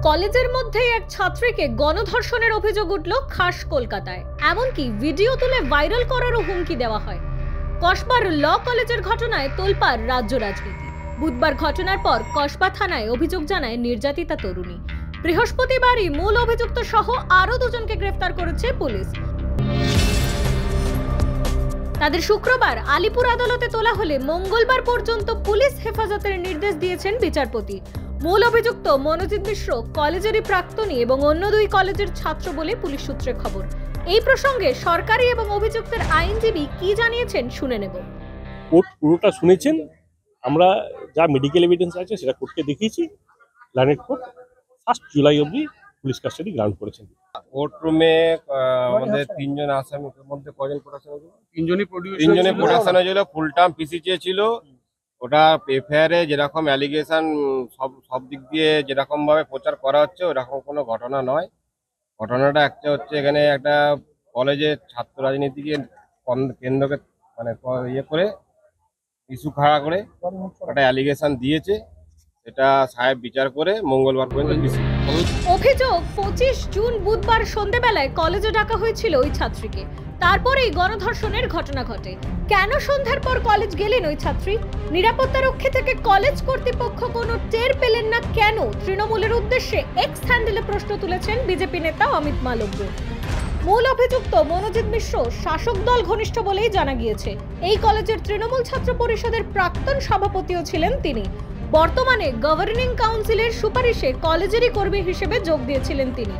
কলেজের মধ্যেই এক ছাত্রীকে গণধর্ষণের অভিযোগ উঠল খাস কলকাতায়। এমনকি ভিডিও তুলে ভাইরাল করারও হুমকি দেওয়া হয়। কসবার ল কলেজের ঘটনায় তোলপাড় রাজ্য রাজনীতি। বুধবার ঘটনার পর কসবা থানায় অভিযোগ জানায় নির্যাতিতা তরুণী। বৃহস্পতিবারই মূল অভিযুক্ত সহ আরও দুজনকে গ্রেফতার করেছে পুলিশ। তাদের শুক্রবার আলিপুর আদালতে তোলা হলে মঙ্গলবার পর্যন্ত পুলিশ হেফাজতের নির্দেশ দিয়েছেন বিচারপতি। মূল অভিযুক্ত মনোজিৎ মিশ্র কলেজেরই প্রাক্তনী এবং অন্য দুই কলেজের ছাত্র বলে পুলিশ সূত্রে খবর। এই প্রসঙ্গে সরকারি এবং অভিযুক্তের আইনজীবী কি জানিয়েছেন শুনে নেব। কোর্ট পুরোটা শুনেছেন, আমরা যা মেডিকেল এভিডেন্স আছে সেটা কোর্টকে দেখিয়েছি। লানেট কোর্ট 1 জুলাই অবধি পুলিশ কাস্টাডি গ্রান্ট করেছেন। কোর্ট রুমে আমাদের 3 জন আসামির মধ্যে কজন প্রোডাকশন হয়েছিল? 3 জনই প্রোডাকশন হয়েছিল। ফুল টার্ম পিসি চেয়েছিল। ওটা এফআইআর এ যেরকম অ্যালিগেশন সব দিক দিয়ে যেরকম ভাবে প্রচার করা হচ্ছে ওরকম কোনো ঘটনা নয়। ঘটনাটা একটা হচ্ছে এখানে একটা কলেজের ছাত্র রাজনীতিকে কেন্দ্রকে মানে ইয়ে করে ইস্যু খাড়া করে একটা অ্যালিগেশন দিয়েছে। এটা সাহেব বিচার করে মঙ্গলবার পর্যন্ত অভিযোগ 25 জুন বুধবার সন্ধ্যাবেলায় কলেজে ডাকা হয়েছিল ওই ছাত্রীকে। তারপরেই গণধর্ষণের ঘটনা ঘটে। কেন সন্ধ্যার পর কলেজ গেলেন ওই ছাত্রী? নিরাপত্তা রক্ষী থেকে কলেজ কর্তৃপক্ষ কোনো টের পেলেন না কেন? তৃণমূলের উদ্দেশ্যে এক্স হ্যান্ডেলে প্রশ্ন তুলেছেন বিজেপি নেতা অমিত মালব্য। মূল অভিযুক্ত মনোজিৎ মিশ্র শাসক দল ঘনিষ্ঠ বলেই জানা গিয়েছে। এই কলেজের তৃণমূল ছাত্র পরিষদের প্রাক্তন সভাপতিও ছিলেন তিনি। বর্তমানে গভর্নিং কাউন্সিলের সুপারিশে কলেজেরই কর্মী হিসেবে যোগ দিয়েছিলেন তিনি।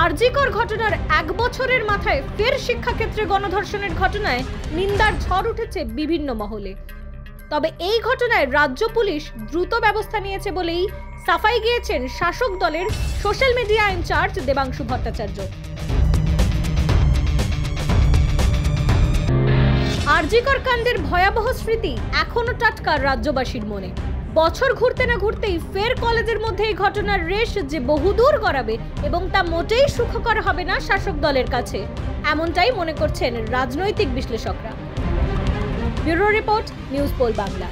আরজিকর ঘটনার 1 বছরের মাথায় ফের শিক্ষাক্ষেত্রে গণধর্ষণের ঘটনায় নিন্দার ঝড় উঠেছে বিভিন্ন মহলে। তবে এই ঘটনায় রাজ্য পুলিশ দ্রুত ব্যবস্থা নিয়েছে বলেই সাফাই গিয়েছেন শাসক দলের social media incharge Debangshu Bhattacharya. RG Kar কাণ্ডের ভয়াবহ স্মৃতি এখনো টাটকা রাজ্যবাসীর মনে। বছর ঘুরতে না ঘুরতেই ফের কলেজের মধ্যে এই ঘটনার রেশ যে বহুদূর গড়াবে এবং তা মোটেই সুখকর হবে না শাসক দলের কাছে, এমনটাই মনে করছেন রাজনৈতিক বিশ্লেষকরা। Bureau report, news poll Bangla.